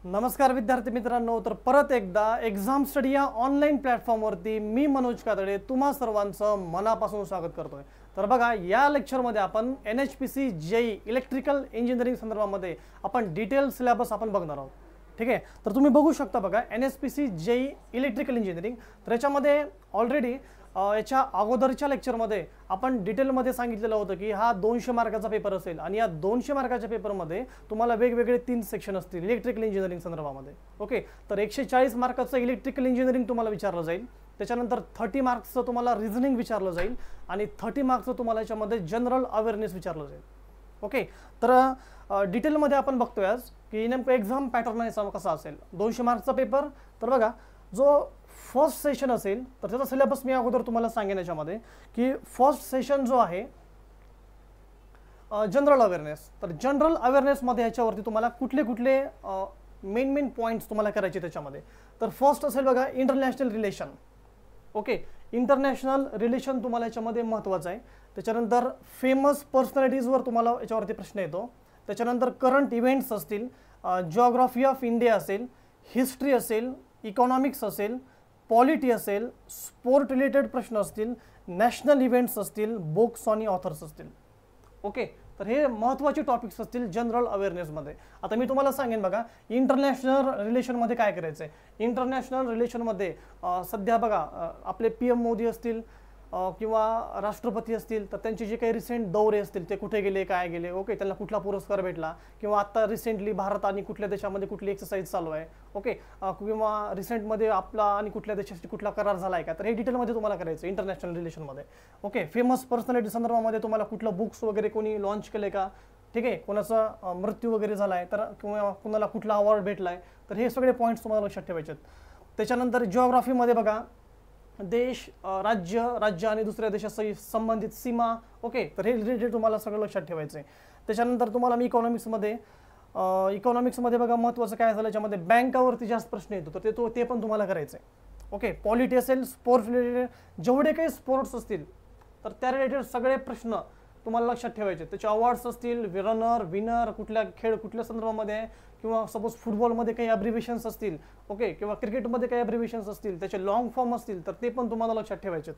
नमस्कार विद्यार्थी मित्रांनो, तर परत एकदा एक्झाम स्टडी या ऑनलाईन प्लॅटफॉर्मवरती मी मनोज कातडे तुम्हा सर्वांचं मनापासून स्वागत करतोय। तर बघा, या लेक्चरमध्ये आपण NHPC JEE इलेक्ट्रिकल इंजिनिअरिंग संदर्भामध्ये आपण डिटेल सिलेबस आपण बघणार आहोत। ठीक आहे, तर तुम्ही बघू शकता बघा NHPC JEE इलेक्ट्रिकल इंजिनिअरिंग। तर याच्यामध्ये ऑलरेडी याच्या अगोदरच्या लेक्चरमध्ये आपण डिटेलमध्ये सांगितलेलं होतं की हा 200 मार्काचा पेपर असेल आणि या 200 मार्काच्या पेपरमध्ये तुम्हाला वेगवेगळे 3 सेक्शन असतील इलेक्ट्रिकल इंजिनिअरिंग संदर्भामध्ये। ओके, तर 140 मार्काचं इलेक्ट्रिकल इंजिनिअरिंग तुम्हाला विचारलं जाईल, त्याच्यानंतर 30 मार्क्सचं तुम्हाला रिझनिंग विचारलं जाईल आणि 30 मार्क्सचं तुम्हाला याच्यामध्ये जनरल अवेअरनेस विचारलं जाईल। ओके, तर डिटेलमध्ये आपण बघतोय आज की नेमकं एक्झाम पॅटर्न याचा कसा असेल। 200 मार्क्सचा पेपर, तर बघा जो फर्स्ट सेशन असेल तर त्याचा सिलेबस मी अगोदर तुम्हाला सांगेन याच्यामध्ये की फर्स्ट सेशन जो आहे जनरल अवेअरनेस। तर जनरल अवेअरनेसमध्ये ह्याच्यावरती तुम्हाला कुठले कुठले मेन पॉईंट्स तुम्हाला करायचे त्याच्यामध्ये। तर फर्स्ट असेल बघा international relation. Okay, international relation तुम्हाला याच्यामध्ये महत्त्वाचं आहे। त्याच्यानंतर फेमस पर्सनॅलिटीजवर तुम्हाला याच्यावरती प्रश्न येतो। त्याच्यानंतर करंट इव्हेंट्स असतील, जिओग्राफी ऑफ इंडिया असेल, हिस्ट्री असेल, इकॉनॉमिक्स असेल, पॉलिटी असेल, स्पोर्ट रिलेटेड प्रश्न असतील, नॅशनल इव्हेंट्स असतील, बुक्स आणि ऑथर्स असतील। ओके, तर हे महत्त्वाचे टॉपिक्स असतील जनरल अवेअरनेसमध्ये। आता मी तुम्हाला सांगेन बघा इंटरनॅशनल रिलेशनमध्ये काय करायचं आहे। इंटरनॅशनल रिलेशनमध्ये सध्या बघा आपले PM मोदी असतील किंवा राष्ट्रपती असतील, तर त्यांचे जे काही रिसेंट दौरे असतील ते कुठे गेले, काय गेले, ओके, त्यांना कुठला पुरस्कार भेटला, किंवा आता रिसेंटली भारत आणि कुठल्या देशामध्ये कुठली एक्सरसाइज चालू आहे, ओके, किंवा रिसेंटमध्ये आपला आणि कुठल्या देशाशी कुठला करार झाला आहे का, तर हे डिटेलमध्ये तुम्हाला करायचं इंटरनॅशनल रिलेशनमध्ये। ओके, फेमस पर्सनॅलिटी संदर्भामध्ये तुम्हाला कुठलं बुक्स वगैरे कोणी लॉन्च केले का, ठीक आहे, कोणाचा मृत्यू वगैरे झाला आहे तर किंवा कोणाला कुठला अवॉर्ड भेटला आहे, तर हे सगळे पॉईंट्स तुम्हाला लक्षात ठेवायचे आहेत। त्याच्यानंतर जिओग्राफीमध्ये बघा देश, राज्य आणि दुसऱ्या देशाशी संबंधित सीमा, ओके, तर हे रिलेटेड तुम्हाला सगळं लक्षात ठेवायचं आहे। त्याच्यानंतर तुम्हाला मी इकॉनॉमिक्समध्ये बघा महत्त्वाचं काय झालं, याच्यामध्ये बँकावरती जास्त प्रश्न येतो, तर ते पण तुम्हाला करायचं आहे। ओके, पॉलिटी असेल, स्पोर्ट्स रिलेटेड जेवढे काही स्पोर्ट्स असतील तर त्या रिलेटेड सगळे प्रश्न तुम्हाला लक्षात ठेवायचे। त्याचे अवॉर्ड्स असतील, विनर कुठल्या खेळ कुठल्या संदर्भामध्ये आहे, किंवा सपोज फुटबॉलमध्ये काही अब्रिव्हिएशन्स असतील, ओके, किंवा क्रिकेटमध्ये काही अब्रिव्हिएशन्स असतील, त्याचे लॉंग फॉर्म असतील तर ते पण तुम्हाला लक्षात ठेवायचे।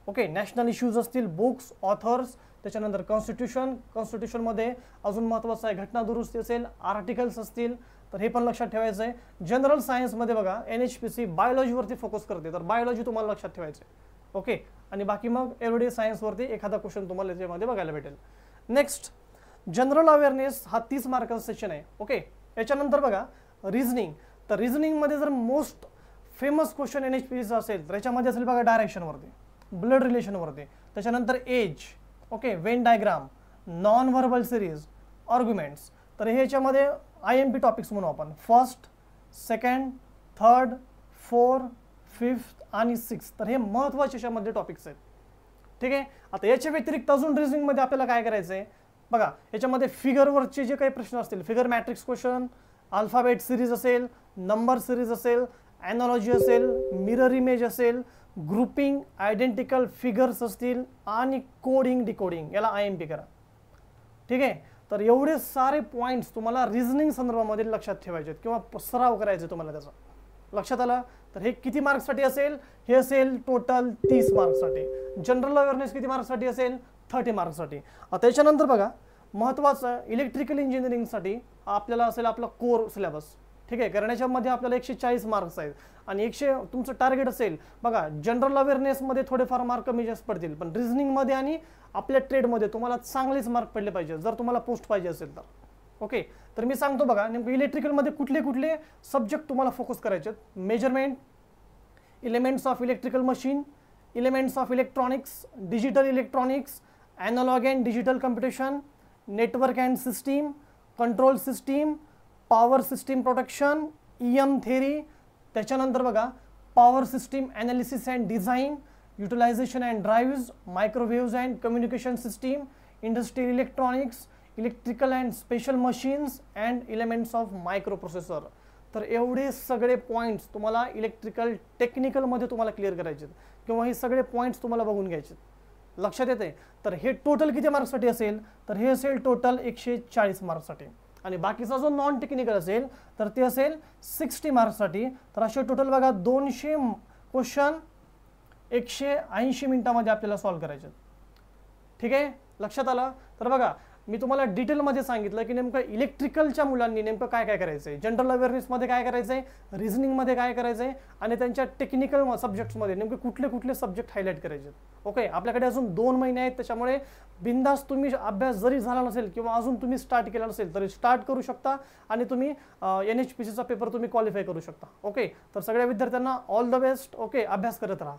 ओके, नॅशनल इश्यूज असतील, बुक्स, ऑथर्स, त्याच्यानंतर कॉन्स्टिट्यूशनमध्ये अजून महत्त्वाचं आहे घटना दुरुस्ती असेल, आर्टिकल्स असतील, तर हे पण लक्षात ठेवायचं आहे। जनरल सायन्समध्ये बघा NHPC बायोलॉजीवरती फोकस करते, तर बायोलॉजी तुम्हाला लक्षात ठेवायचं आहे। ओके, आणि बाकी मग एव्हरीडे सायन्सवरती एखादा क्वेश्चन तुम्हाला याच्यामध्ये बघायला भेटेल। नेक्स्ट जनरल अवेअरनेस हा 30 मार्काचा सेशन आहे। ओके, याच्यानंतर बघा रिझनिंग। तर रिझनिंगमध्ये जर मोस्ट फेमस क्वेश्चन NHPC असेल तर याच्यामध्ये असेल बघा डायरेक्शनवरती, ब्लड रिलेशनवरती, त्याच्यानंतर age, okay, Venn diagram, non verbal series, arguments. तर हे याच्यामध्ये IMP टॉपिक्स म्हणू आपण, first, second, third, fourth, fifth आणि सिक्स्थ, तर हे महत्त्वाचे याच्यामध्ये टॉपिक्स आहेत। ठीक आहे, आता याच्या व्यतिरिक्त अजून रिझनिंगमध्ये आपल्याला काय करायचं आहे बघा, याच्यामध्ये फिगरवरचे जे काही प्रश्न असतील, figure matrix question, alphabet series असेल, नंबर सिरीज असेल, ॲनॉलॉजी असेल, मिरर इमेज असेल, ग्रुपिंग, आयडेंटिकल फिगर्स असतील आणि कोडिंग डिकोडिंग, याला IMP करा। ठीक आहे, तर एवढे सारे पॉईंट्स तुम्हाला रिझनिंग संदर्भामध्ये लक्षात ठेवायचे किंवा सराव करायचे तुम्हाला त्याचा। लक्षात आलं? तर हे किती मार्क्ससाठी असेल, हे असेल टोटल 30 मार्क्ससाठी। जनरल अवेअरनेस किती मार्क्ससाठी असेल, 30 मार्क्ससाठी। आता त्याच्यानंतर बघा महत्त्वाचं इलेक्ट्रिकल इंजिनिअरिंगसाठी आपल्याला असेल आपला कोर सिलेबस। ठीक आहे, कारण याच्यामध्ये आपल्याला 140 मार्क्स आहेत आणि तुमचं टार्गेट असेल बघा जनरल अवेअरनेसमध्ये थोडेफार मार्क कमी जास्त पडतील, पण रिझनिंगमध्ये आणि आपल्या ट्रेडमध्ये तुम्हाला चांगलेच मार्क पडले पाहिजे जर तुम्हाला पोस्ट पाहिजे असेल तर। ओके, तर मी सांगतो बघा नेमकं इलेक्ट्रिकलमध्ये कुठले कुठले सब्जेक्ट तुम्हाला फोकस करायचे आहेत। Measurement, elements of electrical machine, elements of electronics, digital electronics, analog and digital computation, network and system, control system, power system protection, EM theory, त्याच्यानंतर बघा power system analysis and design, utilization and drives, microwaves and communication system, industrial electronics, electrical and special machines and elements of microprocessor. तर एवढे सगळे points तुम्हाला electrical टेक्निकलमध्ये तुम्हाला clear करायचे किंवा हे सगळे पॉईंट्स तुम्हाला बघून घ्यायचे। लक्षात येते? तर हे टोटल किती मार्क्ससाठी असेल, तर हे असेल टोटल 140 मार्क्ससाठी। आणि बाकीचा जो नॉन टेक्निकल असेल तर ते असेल 60 मार्क्ससाठी. तर असे टोटल बघा 200 क्वेश्चन 180 मिनिटामध्ये आपल्याला सॉल्व्ह करायचे. ठीक आहे, लक्षात आलं. तर बघा मी तुम्हाला डिटेलमध्ये सांगितलं की नेमकं इलेक्ट्रिकलच्या मुलांनी नेमकं काय काय करायचं आहे, जनरल अवेअरनेसमध्ये काय करायचं आहे, रिझनिंगमध्ये काय करायचं आहे आणि त्यांच्या टेक्निकल सब्जेक्ट्समध्ये नेमके कुठले कुठले सब्जेक्ट हायलाईट करायचे. ओके, आपल्याकडे अजून 2 महिने आहेत, त्याच्यामुळे बिंदास तुम्ही अभ्यास जरी झाला नसेल किंवा अजून तुम्ही स्टार्ट केला नसेल तरी स्टार्ट करू शकता आणि तुम्ही NHPCचा पेपर तुम्ही क्वालिफाय करू शकता. ओके, तर सगळ्या विद्यार्थ्यांना ऑल द बेस्ट. ओके, अभ्यास करत राहा.